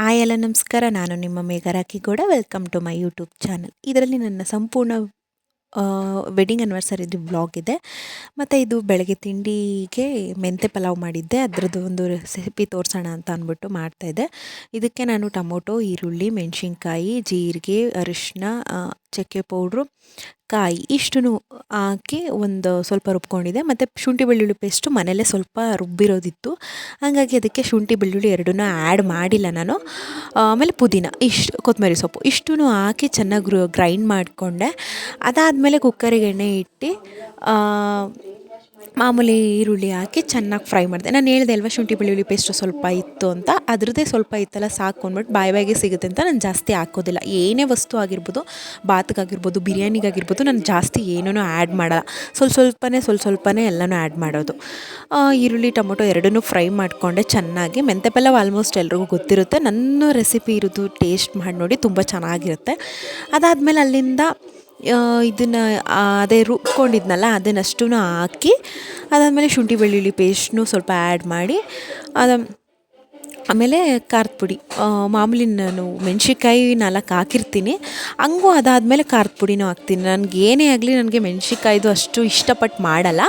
Hi ಎಲ್ಲ ನಮಸ್ಕಾರ. ನಾನು ನಿಮ್ಮ Megha Rakigowda. Welcome to my YouTube channel. ಇದರಲ್ಲಿ ನನ್ನ ಸಂಪೂರ್ಣ ವೆಡ್ಡಿಂಗ್ ಆ್ಯನಿವರ್ಸರಿದು ವ್ಲಾಗ್ ಇದೆ. ಮತ್ತು ಇದು ಬೆಳಗ್ಗೆ ತಿಂಡಿಗೆ ಮೆಂತೆ ಪಲಾವ್ ಮಾಡಿದ್ದೆ. ಅದರದ್ದು ಒಂದು ರೆಸಿಪಿ ತೋರಿಸೋಣ ಅಂತ ಅಂದ್ಬಿಟ್ಟು ಮಾಡ್ತಾಯಿದ್ದೆ. ಇದಕ್ಕೆ ನಾನು ಟೊಮೊಟೊ, ಈರುಳ್ಳಿ, ಮೆಣಸಿನ್ಕಾಯಿ, ಜೀರಿಗೆ, ಅರಿಶಿನ, ಚಕ್ಕೆ ಪೌಡ್ರು, ಕಾಯಿ ಇಷ್ಟನ್ನು ಹಾಕಿ ಒಂದು ಸ್ವಲ್ಪ ರುಬ್ಕೊಂಡಿದ್ದೆ. ಮತ್ತು ಶುಂಠಿ ಬೆಳ್ಳುಳ್ಳಿ ಪೇಸ್ಟು ಮನೆಯಲ್ಲೇ ಸ್ವಲ್ಪ ರುಬ್ಬಿರೋದಿತ್ತು, ಹಾಗಾಗಿ ಅದಕ್ಕೆ ಶುಂಠಿ ಬೆಳ್ಳುಳ್ಳಿ ಎರಡನ್ನೂ ಆ್ಯಡ್ ಮಾಡಿಲ್ಲ ನಾನು. ಆಮೇಲೆ ಪುದೀನ ಕೊತ್ತಂಬರಿ ಸೊಪ್ಪು ಇಷ್ಟನ್ನು ಹಾಕಿ ಚೆನ್ನಾಗಿ ಗ್ರೈಂಡ್ ಮಾಡಿಕೊಂಡೆ. ಅದಾದಮೇಲೆ ಕುಕ್ಕರಿಗೆ ಎಣ್ಣೆ ಇಟ್ಟು ಮಾಮೂಲಿ ಈರುಳ್ಳಿ ಹಾಕಿ ಚೆನ್ನಾಗಿ ಫ್ರೈ ಮಾಡಿದೆ. ನಾನು ಹೇಳಿದೆ ಅಲ್ವಾ ಶುಂಠಿ ಬೆಳ್ಳುಳ್ಳಿ ಪೇಸ್ಟು ಸ್ವಲ್ಪ ಇತ್ತು ಅಂತ, ಅದರದ್ದೇ ಸ್ವಲ್ಪ ಇತ್ತಲ್ಲ ಸಾಕು ಅಂದ್ಬಿಟ್ಟು ಬಾಯಿಗೆ ಸಿಗುತ್ತೆ ಅಂತ ನಾನು ಜಾಸ್ತಿ ಹಾಕೋದಿಲ್ಲ. ಏನೇ ವಸ್ತು ಆಗಿರ್ಬೋದು, ಬಾತ್ಗಾಗಿರ್ಬೋದು, ಬಿರಿಯಾನಿಗಾಗಿರ್ಬೋದು, ನಾನು ಜಾಸ್ತಿ ಏನೂ ಆ್ಯಡ್ ಮಾಡಲ್ಲ. ಸ್ವಲ್ಪನೇ ಎಲ್ಲನೂ ಆ್ಯಡ್ ಮಾಡೋದು. ಈರುಳ್ಳಿ ಟೊಮೊಟೊ ಎರಡನ್ನೂ ಫ್ರೈ ಮಾಡಿಕೊಂಡೆ ಚೆನ್ನಾಗಿ. ಮೆಂತೆ ಪಲಾವ್ ಆಲ್ಮೋಸ್ಟ್ ಎಲ್ರಿಗೂ ಗೊತ್ತಿರುತ್ತೆ. ನನ್ನ ರೆಸಿಪಿ ಇರೋದು ಟೇಸ್ಟ್ ಮಾಡಿ ನೋಡಿ, ತುಂಬ ಚೆನ್ನಾಗಿರುತ್ತೆ. ಅದಾದಮೇಲೆ ಅಲ್ಲಿಂದ ಇದನ್ನು ಅದೇ ರುಬ್ಕೊಂಡಿದ್ನಲ್ಲ ಅದನ್ನಷ್ಟೂ ಹಾಕಿ, ಅದಾದಮೇಲೆ ಶುಂಠಿ ಬೆಳ್ಳುಳ್ಳಿ ಪೇಸ್ಟ್ನು ಸ್ವಲ್ಪ ಆ್ಯಡ್ ಮಾಡಿ, ಆಮೇಲೆ ಖಾರದ ಪುಡಿ ಮಾಮೂಲಿ ನಾನು ಮೆಣ್ಸಿನ್ಕಾಯಿ 4 ಹಾಕಿರ್ತೀನಿ, ಹಂಗೂ ಅದಾದಮೇಲೆ ಖಾರದ ಪುಡಿನೂ ಹಾಕ್ತೀನಿ. ನನಗೆ ಏನೇ ಆಗಲಿ ನನಗೆ ಮೆಣ್ಸಿನ್ಕಾಯ್ದು ಅಷ್ಟು ಇಷ್ಟಪಟ್ಟು ಮಾಡಲ್ಲ.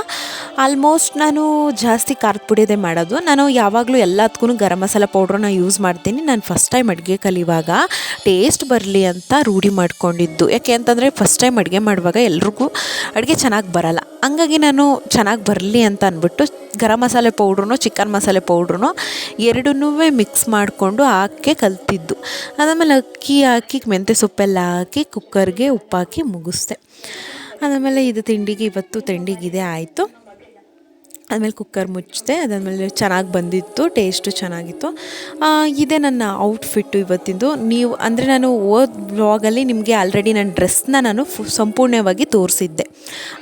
ಆಲ್ಮೋಸ್ಟ್ ನಾನು ಜಾಸ್ತಿ ಖಾರದ ಪುಡಿಯದೇ ಮಾಡೋದು. ನಾನು ಯಾವಾಗಲೂ ಎಲ್ಲದಕ್ಕೂ ಗರಂ ಮಸಾಲ ಪೌಡ್ರನ್ನ ಯೂಸ್ ಮಾಡ್ತೀನಿ. ನಾನು ಫಸ್ಟ್ ಟೈಮ್ ಅಡುಗೆ ಕಲಿಯುವಾಗ ಟೇಸ್ಟ್ ಬರಲಿ ಅಂತ ರೂಢಿ ಮಾಡ್ಕೊಂಡಿದ್ದು. ಯಾಕೆ ಅಂತಂದರೆ ಫಸ್ಟ್ ಟೈಮ್ ಅಡುಗೆ ಮಾಡುವಾಗ ಎಲ್ರಿಗೂ ಅಡುಗೆ ಚೆನ್ನಾಗಿ ಬರಲ್ಲ. ಹಂಗಾಗಿ ನಾನು ಚೆನ್ನಾಗಿ ಬರಲಿ ಅಂತ ಅಂದ್ಬಿಟ್ಟು ಗರಂ ಮಸಾಲೆ ಪೌಡ್ರೂ ಚಿಕನ್ ಮಸಾಲೆ ಪೌಡ್ರೂ ಎರಡನ್ನೂ ಮಿಕ್ಸ್ ಮಾಡಿಕೊಂಡು ಹಾಕಿ ಕಲಿತಿದ್ದು. ಅದಾದಮೇಲೆ ಅಕ್ಕಿ ಹಾಕಿ ಮೆಂತ್ಯ ಸೊಪ್ಪೆಲ್ಲ ಹಾಕಿ ಕುಕ್ಕರ್ಗೆ ಉಪ್ಪಾಕಿ ಮುಗಿಸ್ದೆ. ಅದಾದಮೇಲೆ ಇದು ಇವತ್ತು ತಿಂಡಿಗಿದೆ ಆಯಿತು. ಆದಮೇಲೆ ಕುಕ್ಕರ್ ಮುಚ್ಚಿದೆ. ಅದಾದಮೇಲೆ ಚೆನ್ನಾಗಿ ಬಂದಿತ್ತು, ಟೇಸ್ಟು ಚೆನ್ನಾಗಿತ್ತು. ಇದೇ ನನ್ನ ಔಟ್ಫಿಟ್ಟು ಇವತ್ತಿಂದು. ನೀವು ಅಂದರೆ ನಾನು ಹೋದ ವ್ಲಾಗಲ್ಲಿ ನಿಮಗೆ ಆಲ್ರೆಡಿ ನನ್ನ ಡ್ರೆಸ್ನ ನಾನು ಸಂಪೂರ್ಣವಾಗಿ ತೋರಿಸಿದ್ದೆ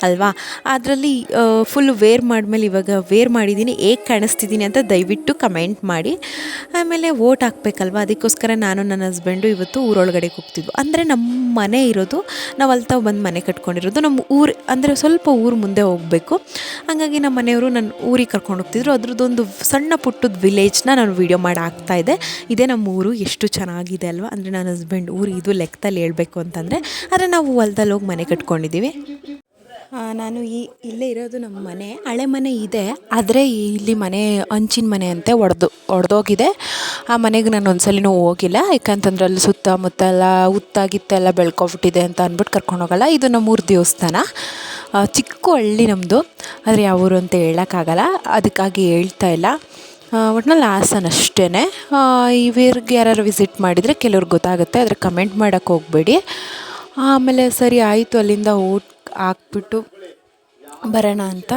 ಅಲ್ವಾ. ಅದರಲ್ಲಿ ಫುಲ್ ವೇರ್ ಮಾಡಿದ್ಮೇಲೆ ಇವಾಗ ವೇರ್ ಮಾಡಿದ್ದೀನಿ, ಹೇಗೆ ಕಾಣಿಸ್ತಿದ್ದೀನಿ ಅಂತ ದಯವಿಟ್ಟು ಕಮೆಂಟ್ ಮಾಡಿ. ಆಮೇಲೆ ಓಟ್ ಹಾಕ್ಬೇಕಲ್ವ, ಅದಕ್ಕೋಸ್ಕರ ನಾನು ನನ್ನ ಹಸ್ಬೆಂಡು ಇವತ್ತು ಊರೊಳಗಡೆಗೆ ಹೋಗ್ತಿದ್ವು. ಅಂದರೆ ನಮ್ಮ ಮನೆ ಇರೋದು, ನಾವು ಅಲ್ಲಿ ಬಂದು ಮನೆ ಕಟ್ಕೊಂಡಿರೋದು ನಮ್ಮ ಊರು, ಅಂದರೆ ಸ್ವಲ್ಪ ಊರು ಮುಂದೆ ಹೋಗಬೇಕು. ಹಾಗಾಗಿ ನಮ್ಮ ಮನೆಯವರು ನನ್ನ ಊರಿಗೆ ಕರ್ಕೊಂಡು ಹೋಗ್ತಿದ್ರು. ಅದ್ರದ್ದೊಂದು ಸಣ್ಣ ಪುಟ್ಟದ ವಿಲೇಜ್ನ ನಾನು ವೀಡಿಯೋ ಮಾಡಿ ಹಾಕ್ತಾಯಿದ್ದೆ. ಇದೇ ನಮ್ಮ ಊರು, ಎಷ್ಟು ಚೆನ್ನಾಗಿದೆ ಅಲ್ವಾ. ಅಂದರೆ ನನ್ನ ಹಸ್ಬೆಂಡ್ ಊರು ಇದು ಲೆಕ್ಕದಲ್ಲಿ ಹೇಳ್ಬೇಕು ಅಂತಂದರೆ. ಆದರೆ ನಾವು ಹೊಲ್ದಲ್ಲಿ ಹೋಗಿ ಮನೆ ಕಟ್ಕೊಂಡಿದ್ದೀವಿ. ನಾನು ಇಲ್ಲೇ ಇರೋದು ನಮ್ಮ ಮನೆ, ಹಳೆ ಮನೆ ಇದೆ. ಆದರೆ ಇಲ್ಲಿ ಮನೆ ಹಂಚಿನ ಮನೆ ಅಂತೆ ಒಡೆದೋಗಿದೆ. ಆ ಮನೆಗೆ ನಾನು ಒಂದ್ಸಲಿನೂ ಹೋಗಿಲ್ಲ, ಯಾಕಂತಂದ್ರೆ ಅಲ್ಲಿ ಸುತ್ತಮುತ್ತ ಎಲ್ಲ ಹುತ್ತಾಗಿತ್ತೆಲ್ಲ ಬೆಳ್ಕೊಬಿಟ್ಟಿದೆ ಅಂತ ಅಂದ್ಬಿಟ್ಟು ಕರ್ಕೊಂಡು ಹೋಗಲ್ಲ. ಇದು ನಮ್ಮೂರು ದೇವಸ್ಥಾನ, ಚಿಕ್ಕ ಹಳ್ಳಿ ನಮ್ಮದು, ಆದರೆ ಯಾವ ಊರು ಅಂತ ಹೇಳೋಕ್ಕಾಗಲ್ಲ, ಅದಕ್ಕಾಗಿ ಹೇಳ್ತಾ ಇಲ್ಲ. ಒಟ್ನಲ್ಲಿ ಹಾಸನ ಅಷ್ಟೇ. ಇವ್ರಿಗೆ ಯಾರು ವಿಸಿಟ್ ಮಾಡಿದರೆ ಕೆಲವ್ರಿಗೆ ಗೊತ್ತಾಗುತ್ತೆ, ಆದರೆ ಕಮೆಂಟ್ ಮಾಡೋಕ್ಕೆ ಹೋಗಬೇಡಿ. ಆಮೇಲೆ ಸರಿ ಆಯಿತು, ಅಲ್ಲಿಂದ ಓಟ್ ಹಾಕ್ಬಿಟ್ಟು ಬರೋಣ ಅಂತ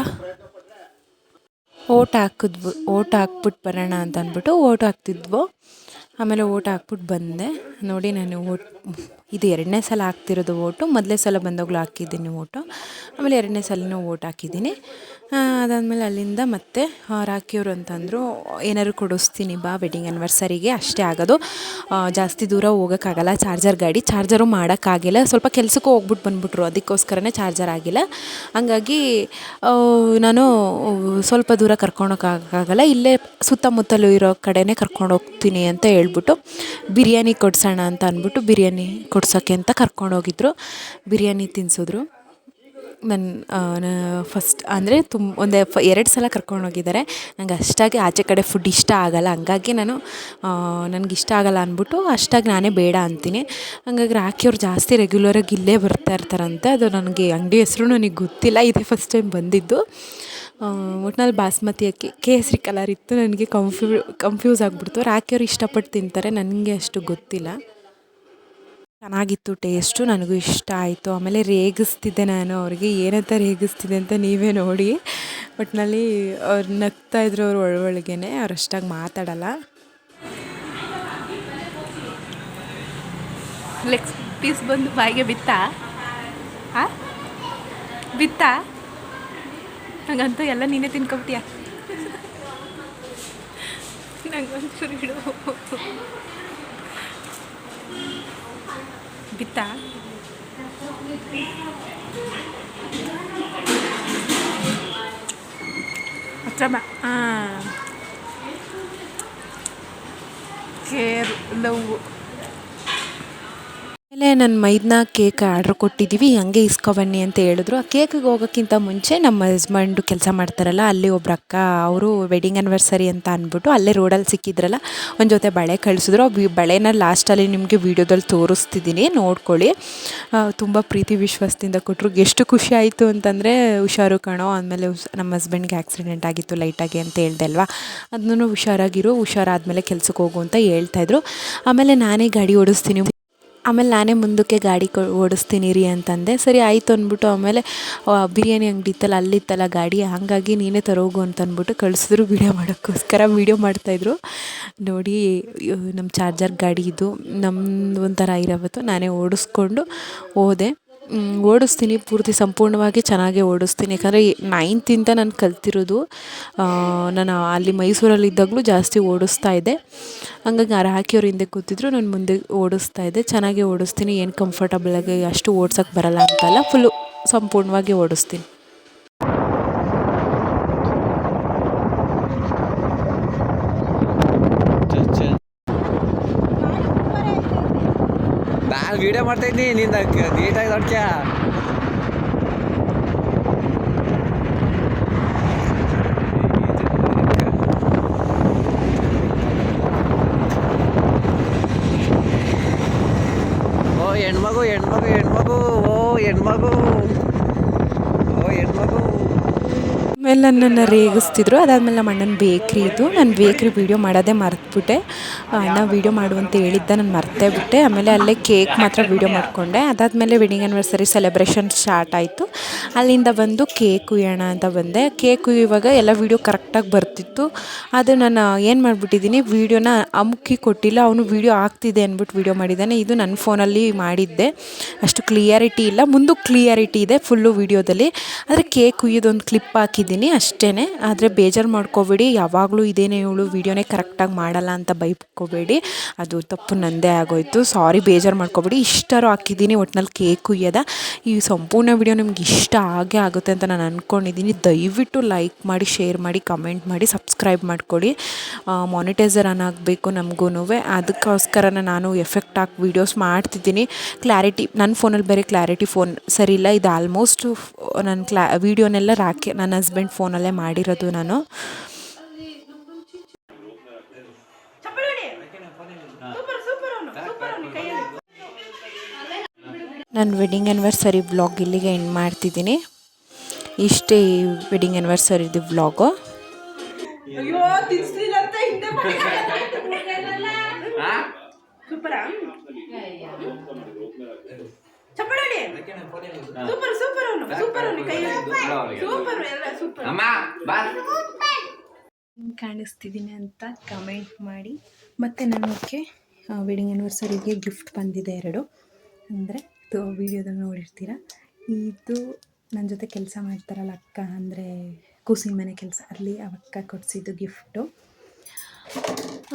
ಓಟ್ ಹಾಕ್ಬಿಟ್ಟು ಬರೋಣ ಅಂತ ಅಂದ್ಬಿಟ್ಟು ಓಟ್ ಹಾಕ್ತಿದ್ವು. ಆಮೇಲೆ ಓಟ್ ಹಾಕ್ಬಿಟ್ಟು ಬಂದೆ. ನೋಡಿ, ನಾನು ಇದು 2ನೇ ಸಲ ಹಾಕ್ತಿರೋದು ಓಟು. ಮೊದಲನೇ ಸಲ ಬಂದಾಗಲೂ ಹಾಕಿದ್ದೀನಿ ಓಟು, ಆಮೇಲೆ 2ನೇ ಸಲನೂ ಓಟ್ ಹಾಕಿದ್ದೀನಿ. ಅದಾದಮೇಲೆ ಅಲ್ಲಿಂದ ಮತ್ತೆ ರಾಕಿಯವರು ಅಂತಂದರು, ಏನಾದ್ರು ಕೊಡಿಸ್ತೀನಿ ಬಾ ವೆಡ್ಡಿಂಗ್ ಆ್ಯನಿವರ್ಸರಿಗೆ, ಅಷ್ಟೇ ಆಗೋದು, ಜಾಸ್ತಿ ದೂರ ಹೋಗೋಕ್ಕಾಗಲ್ಲ. ಚಾರ್ಜರು ಮಾಡೋಕ್ಕಾಗಿಲ್ಲ, ಸ್ವಲ್ಪ ಕೆಲಸಕ್ಕೂ ಹೋಗ್ಬಿಟ್ಟು ಬಂದುಬಿಟ್ರು, ಅದಕ್ಕೋಸ್ಕರನೇ ಚಾರ್ಜರ್ ಆಗಿಲ್ಲ. ಹಂಗಾಗಿ ನಾನು ಸ್ವಲ್ಪ ದೂರ ಕರ್ಕೊಂಡೋಗೋಕ್ಕಾಗಲ್ಲ, ಇಲ್ಲೇ ಸುತ್ತಮುತ್ತಲೂ ಇರೋ ಕಡೆನೇ ಕರ್ಕೊಂಡು ಹೋಗ್ತೀನಿ ಅಂತ ಹೇಳ್ಬಿಟ್ಟು ಬಿರಿಯಾನಿ ಕೊಡ್ಸೋಣ ಅಂತ ಅಂದ್ಬಿಟ್ಟು ಬಿರಿಯಾನಿ ಕೊಡ್ಸೋಕ್ಕೆ ಅಂತ ಕರ್ಕೊಂಡೋಗಿದ್ರು. ಬಿರಿಯಾನಿ ತಿನ್ನಿಸಿದ್ರು. ನಾನು ಫಸ್ಟ್ ಅಂದರೆ ಒಂದು 2 ಸಲ ಕರ್ಕೊಂಡೋಗಿದ್ದಾರೆ. ನಂಗೆ ಅಷ್ಟಾಗಿ ಆಚೆ ಕಡೆ ಫುಡ್ ಇಷ್ಟ ಆಗೋಲ್ಲ, ಹಂಗಾಗಿ ನನಗಿಷ್ಟ ಆಗೋಲ್ಲ ಅಂದ್ಬಿಟ್ಟು ಅಷ್ಟಾಗಿ ನಾನೇ ಬೇಡ ಅಂತೀನಿ. ಹಂಗಾಗಿ ರಾಕಿಯವ್ರು ಜಾಸ್ತಿ ರೆಗ್ಯುಲರಾಗಿ ಇಲ್ಲೇ ಬರ್ತಾ ಇರ್ತಾರಂತೆ. ಅದು ನನಗೆ ಅಂಗಡಿ ಹೆಸರು ನನಗೆ ಗೊತ್ತಿಲ್ಲ, ಇದೇ ಫಸ್ಟ್ ಟೈಮ್ ಬಂದಿದ್ದು. ಒಟ್ನಲ್ಲಿ ಬಾಸ್ಮತಿ ಅಕ್ಕಿ ಕೇಸರಿ ಕಲರ್ ಇತ್ತು, ನನಗೆ ಕನ್ಫ್ಯೂಸ್ ಆಗಿಬಿಡ್ತು. ರಾಕಿಯವ್ರು ಇಷ್ಟಪಟ್ಟು ತಿಂತಾರೆ, ನನಗೆ ಅಷ್ಟು ಗೊತ್ತಿಲ್ಲ. ಚೆನ್ನಾಗಿತ್ತು ಟೇಸ್ಟು, ನನಗೂ ಇಷ್ಟ ಆಯಿತು. ಆಮೇಲೆ ರೇಗಿಸ್ತಿದ್ದೆ ನಾನು ಅವ್ರಿಗೆ, ಏನಂತ ರೇಗಿಸ್ತಿದ್ದೆ ಅಂತ ನೀವೇ ನೋಡಿ. ಒಟ್ಟಿನಲ್ಲಿ ಅವ್ರು ನಗ್ತಾಯಿದ್ರು, ಅವ್ರು ಒಳಗೇನೆ, ಅವ್ರು ಅಷ್ಟಾಗಿ ಮಾತಾಡಲ್ಲ. ಲೆಗ್ ಪೀಸ್ ಬಂದು ಬಾಯಿಗೆ ಬಿತ್ತಾ ಹಂಗಂತೂ ಎಲ್ಲ ನೀನೇ ತಿನ್ಕೊಬಿಟ್ಟಿಯ. ನಂಗೊಂಚೂರು ಇಡು. ಬಿತ್ತಾ ಹತ್ರ ಬಾ. Care love. ಆಮೇಲೆ ನನ್ನ ಮೈದನ ಕೇಕ್ ಆರ್ಡ್ರ್ ಕೊಟ್ಟಿದ್ದೀವಿ, ಹಂಗೆ ಇಸ್ಕೊಬನ್ನಿ ಅಂತ ಹೇಳಿದ್ರು. ಆ ಕೇಕಿಗೆ ಹೋಗೋಕ್ಕಿಂತ ಮುಂಚೆ ನಮ್ಮ ಹಸ್ಬೆಂಡು ಕೆಲಸ ಮಾಡ್ತಾರಲ್ಲ ಅಲ್ಲಿ ಒಬ್ರು ಅಕ್ಕ, ಅವರು ವೆಡ್ಡಿಂಗ್ ಆ್ಯನಿವರ್ಸರಿ ಅಂತ ಅಂದ್ಬಿಟ್ಟು ಅಲ್ಲೇ ರೋಡಲ್ಲಿ ಸಿಕ್ಕಿದ್ರಲ್ಲ, ಒಂದು ಜೊತೆ ಬಳೆ ಕಳಿಸಿದ್ರು. ಆ ಬಳೆನ ಲಾಸ್ಟಲ್ಲಿ ನಿಮಗೆ ವೀಡಿಯೋದಲ್ಲಿ ತೋರಿಸ್ತಿದ್ದೀನಿ, ನೋಡ್ಕೊಳ್ಳಿ. ತುಂಬ ಪ್ರೀತಿ ವಿಶ್ವಾಸದಿಂದ ಕೊಟ್ಟರು. ಎಷ್ಟು ಖುಷಿ ಆಯಿತು ಅಂತಂದರೆ, ಹುಷಾರು ಕಣೋ, ಆಮೇಲೆ ನಮ್ಮ ಹಸ್ಬೆಂಡ್ಗೆ ಆಕ್ಸಿಡೆಂಟ್ ಆಗಿತ್ತು ಲೈಟಾಗಿ ಅಂತ ಹೇಳ್ದೆ ಅಲ್ವಾ, ಅದನ್ನು ಹುಷಾರಾಗಿರು, ಹುಷಾರಾದಮೇಲೆ ಕೆಲ್ಸಕ್ಕೆ ಹೋಗು ಅಂತ ಹೇಳ್ತಾಯಿದ್ರು. ಆಮೇಲೆ ನಾನೇ ಗಾಡಿ ಓಡಿಸ್ತೀನಿ, ಆಮೇಲೆ ನಾನೇ ಮುಂದಕ್ಕೆ ಗಾಡಿ ಓಡಿಸ್ತೀನಿ ರೀ ಅಂತಂದೆ. ಸರಿ ಆಯಿತು ಅಂದ್ಬಿಟ್ಟು ಆಮೇಲೆ ಬಿರಿಯಾನಿ ಅಂಗಡಿ ಇತ್ತಲ್ಲ ಅಲ್ಲಿತ್ತಲ್ಲ ಗಾಡಿ, ಹಾಗಾಗಿ ನೀನೇ ತರೋಗು ಅಂತ ಅಂದ್ಬಿಟ್ಟು ಕಳಿಸಿದ್ರು ವೀಡಿಯೋ ಮಾಡೋಕ್ಕೋಸ್ಕರ. ವೀಡಿಯೋ ಮಾಡ್ತಾಯಿದ್ರು ನೋಡಿ. ನಮ್ಮ ಚಾರ್ಜರ್ ಗಾಡಿ ಇದು, ನಮ್ಮದು ಒಂಥರ ಇರೋವತ್ತು ನಾನೇ ಓಡಿಸ್ಕೊಂಡು ಹೋದೆ. ಓಡಿಸ್ತೀನಿ ಪೂರ್ತಿ ಸಂಪೂರ್ಣವಾಗಿ ಚೆನ್ನಾಗೇ ಓಡಿಸ್ತೀನಿ, ಯಾಕಂದರೆ 9th ನಾನು ಕಲ್ತಿರೋದು. ನಾನು ಅಲ್ಲಿ ಮೈಸೂರಲ್ಲಿದ್ದಾಗಲೂ ಜಾಸ್ತಿ ಓಡಿಸ್ತಾ ಇದ್ದೆ, ಹಂಗಾಗಿ ಹಾಕಿಯವ್ರು ಹಿಂದೆ ಕೂತಿದ್ರು, ನಾನು ಮುಂದೆ ಓಡಿಸ್ತಾ ಇದ್ದೆ. ಚೆನ್ನಾಗೇ ಓಡಿಸ್ತೀನಿ, ಏನು ಕಂಫರ್ಟಬಲಾಗಿ ಅಷ್ಟು ಓಡ್ಸೋಕ್ಕೆ ಬರಲ್ಲ ಅಂತಲ್ಲ, ಫುಲ್ಲು ಸಂಪೂರ್ಣವಾಗಿ ಓಡಿಸ್ತೀನಿ. ನಾನು ವೀಡಿಯೋ ಮಾಡ್ತಾ ಇದ್ದೀನಿ, ನಿಂದ ನೀಟಾಗಿ ನೋಡ್ಕ್ಯಾ. ಓ ಹೆಣ್ಮಗು ಹೆಣ್ಮಗು ಹೆಣ್ಮಗು, ಓ ಹೆಣ್ಮಗು, ಓ ಹೆಣ್ಮಗು. ಆಮೇಲೆ ನನ್ನನ್ನು ರೇಗಿಸ್ತಿದ್ರು. ಅದಾದಮೇಲೆ ನಮ್ಮ ಅಣ್ಣನ ಬೇಕ್ರಿ ಇದು, ನಾನು ಬೇಕ್ರಿ ವೀಡಿಯೋ ಮಾಡೋದೇ ಮರೆತುಬಿಟ್ಟೆ. ಅಣ್ಣ ವೀಡಿಯೋ ಮಾಡುವಂತ ಹೇಳಿದ್ದ, ನಾನು ಮರ್ತೇ ಬಿಟ್ಟೆ. ಆಮೇಲೆ ಅಲ್ಲೇ ಕೇಕ್ ಮಾತ್ರ ವೀಡಿಯೋ ಮಾಡಿಕೊಂಡೆ. ಅದಾದಮೇಲೆ ವೆಡ್ಡಿಂಗ್ ಆ್ಯನಿವರ್ಸರಿ ಸೆಲೆಬ್ರೇಷನ್ ಸ್ಟಾರ್ಟ್ ಆಯಿತು. ಅಲ್ಲಿಂದ ಬಂದು ಕೇಕ್ ಕುಯ್ಯೋಣ ಅಂತ ಬಂದೆ. ಕೇಕ್ ಕುಯ್ಯುವಾಗ ಎಲ್ಲ ವೀಡಿಯೋ ಕರೆಕ್ಟಾಗಿ ಬರ್ತಿತ್ತು. ಅದು ನಾನು ಏನು ಮಾಡಿಬಿಟ್ಟಿದ್ದೀನಿ, ವೀಡಿಯೋನ ಅಮುಕಿ ಕೊಟ್ಟಿಲ್ಲ, ಅವನು ವೀಡಿಯೋ ಆಗ್ತಿದೆ ಅಂದ್ಬಿಟ್ಟು ವೀಡಿಯೋ ಮಾಡಿದ್ದಾನೆ. ಇದು ನನ್ನ ಫೋನಲ್ಲಿ ಮಾಡಿದ್ದೆ, ಅಷ್ಟು ಕ್ಲಿಯಾರಿಟಿ ಇಲ್ಲ, ಮುಂದೆ ಕ್ಲಿಯಾರಿಟಿ ಇದೆ ಫುಲ್ಲು ವೀಡಿಯೋದಲ್ಲಿ. ಆದರೆ ಕೇಕ್ ಕುಯ್ಯೋದೊಂದು ಕ್ಲಿಪ್ ಹಾಕಿದ್ದೀನಿ ಅಷ್ಟೇ. ಆದರೆ ಬೇಜಾರು ಮಾಡ್ಕೋಬೇಡಿ, ಯಾವಾಗಲೂ ಇದೇನೇ ಇವಳು ವೀಡಿಯೋನೇ ಕರೆಕ್ಟಾಗಿ ಮಾಡಲ್ಲ ಅಂತ ಬೈಕೋಬೇಡಿ, ಅದು ತಪ್ಪು ನಂದೇ ಆಗೋಯ್ತು, ಸಾರಿ, ಬೇಜಾರು ಮಾಡ್ಕೋಬೇಡಿ. ಇಷ್ಟರೂ ಹಾಕಿದ್ದೀನಿ ಒಟ್ಟಿನಲ್ಲಿ ಕೇಕ್ ಕುಯ್ಯೋದ. ಈ ಸಂಪೂರ್ಣ ವೀಡಿಯೋ ನಿಮ್ಗೆ ಇಷ್ಟ ಆಗೇ ಆಗುತ್ತೆ ಅಂತ ನಾನು ಅಂದ್ಕೊಂಡಿದ್ದೀನಿ. ದಯವಿಟ್ಟು ಲೈಕ್ ಮಾಡಿ, ಶೇರ್ ಮಾಡಿ, ಕಮೆಂಟ್ ಮಾಡಿ, ಸಬ್ಸ್ಕ್ರೈಬ್ ಮಾಡ್ಕೊಳ್ಳಿ. ಮಾನಿಟೈಸರ್ ಆನ್ ಆಗಬೇಕು ನಮಗೂ, ಅದಕ್ಕೋಸ್ಕರ ನಾನು ಎಫೆಕ್ಟ್ ಹಾಕಿ ವೀಡಿಯೋಸ್ ಮಾಡ್ತಿದ್ದೀನಿ. ಕ್ಲಾರಿಟಿ ನನ್ನ ಫೋನಲ್ಲಿ ಬೇರೆ ಕ್ಲಾರಿಟಿ ಫೋನ್ ಸರಿ ಇಲ್ಲ. ಇದು ಆಲ್ಮೋಸ್ಟು ನನ್ನ ವೀಡಿಯೋನೆಲ್ಲ ನನ್ನ ಹಸ್ಬೆಂಡ್ ಫೋನಲ್ಲೇ ಮಾಡಿರೋದು ನಾನು. ನಾನು ವೆಡ್ಡಿಂಗ್ ಆ್ಯನಿವರ್ಸರಿ ವ್ಲಾಗ್ ಇಲ್ಲಿಗೆ ಎಂಡ್ ಮಾಡ್ತಿದ್ದೀನಿ. ಇಷ್ಟೇ ಈ ವೆಡ್ಡಿಂಗ್ ಆ್ಯನಿವರ್ಸರಿದು ವ್ಲಾಗು. ಕಾಣಿಸ್ತಿದ್ದೀನಿ ಅಂತ ಕಮೆಂಟ್ ಮಾಡಿ. ಮತ್ತು ನನಗೆ ವೆಡ್ಡಿಂಗ್ ಆ್ಯನಿವರ್ಸರಿಗೆ ಗಿಫ್ಟ್ ಬಂದಿದೆ 2, ಅಂದರೆ ವೀಡಿಯೋದಲ್ಲಿ ನೋಡಿರ್ತೀರ. ಇದು ನನ್ನ ಜೊತೆ ಕೆಲಸ ಮಾಡ್ತಾರಲ್ಲ ಅಕ್ಕ, ಅಂದರೆ ಕೂಸಿನ ಮನೆ ಕೆಲಸ, ಅಲ್ಲಿ ಅಕ್ಕ ಕೊಡಿಸಿದ್ದು ಗಿಫ್ಟು.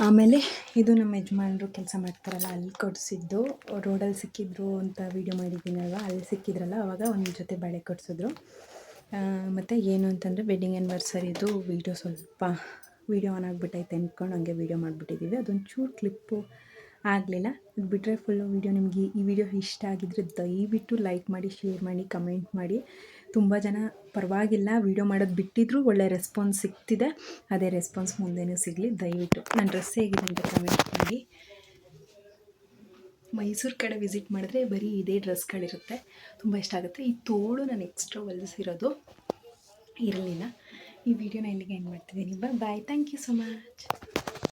ಆಮೇಲೆ ಇದು ನಮ್ಮ ಯಜಮಾನರು ಕೆಲಸ ಮಾಡ್ತಾರಲ್ಲ ಅಲ್ಲಿ ಕೊಡಿಸಿದ್ದು, ರೋಡಲ್ಲಿ ಸಿಕ್ಕಿದ್ರು ಅಂತ ವೀಡಿಯೋ ಮಾಡಿದ್ದೀನಲ್ವ, ಅಲ್ಲಿ ಸಿಕ್ಕಿದ್ರಲ್ಲ ಆವಾಗ ಒಂದು ಜೊತೆ ಬಳೆ ಕೊಡಿಸಿದ್ರು. ಮತ್ತು ಏನು ಅಂತಂದರೆ ವೆಡ್ಡಿಂಗ್ ಆ್ಯನಿವರ್ಸರಿದು ವೀಡಿಯೋ ಸ್ವಲ್ಪ ವೀಡಿಯೋ ಆನ್ ಆಗಿಬಿಟ್ಟೈತೆ ಅಂದ್ಕೊಂಡು ಹಂಗೆ ವೀಡಿಯೋ ಮಾಡಿಬಿಟ್ಟಿದ್ದೀವಿ. ಅದೊಂದು ಚೂರು ಕ್ಲಿಪ್ಪು ಆಗಲಿಲ್ಲ. ಅದು ಬಿಟ್ಟರೆ ಫುಲ್ಲು ವೀಡಿಯೋ ನಿಮಗೆ ಈ ವಿಡಿಯೋ ಇಷ್ಟ ಆಗಿದ್ದರೆ ದಯವಿಟ್ಟು ಲೈಕ್ ಮಾಡಿ, ಶೇರ್ ಮಾಡಿ, ಕಮೆಂಟ್ ಮಾಡಿ. ತುಂಬ ಜನ ಪರವಾಗಿಲ್ಲ ವೀಡಿಯೋ ಮಾಡೋದು ಬಿಟ್ಟಿದ್ರು, ಒಳ್ಳೆ ರೆಸ್ಪಾನ್ಸ್ ಸಿಗ್ತಿದೆ. ಅದೇ ರೆಸ್ಪಾನ್ಸ್ ಮುಂದೆನೂ ಸಿಗಲಿ. ದಯವಿಟ್ಟು ನನ್ನ ಡ್ರೆಸ್ ಹೇಗಿದೆ ಅಂತ ಕಮೆಂಟ್ ಮಾಡಿ. ಮೈಸೂರು ಕಡೆ ವಿಸಿಟ್ ಮಾಡಿದ್ರೆ ಬರೀ ಇದೇ ಡ್ರೆಸ್ಗಳಿರುತ್ತೆ, ತುಂಬ ಇಷ್ಟ ಆಗುತ್ತೆ. ಈ ತೋಳು ನಾನು ಎಕ್ಸ್ಟ್ರಾ ಹೊಲಿಸಿರೋದು ಇರಲಿಲ್ಲ. ಈ ವಿಡಿಯೋನ ಇಲ್ಲಿಗೆ ಎಂಡ್ ಮಾಡ್ತಿದ್ದೀನಿ. ಬಾಯ್, ಥ್ಯಾಂಕ್ ಯು ಸೊ ಮಚ್.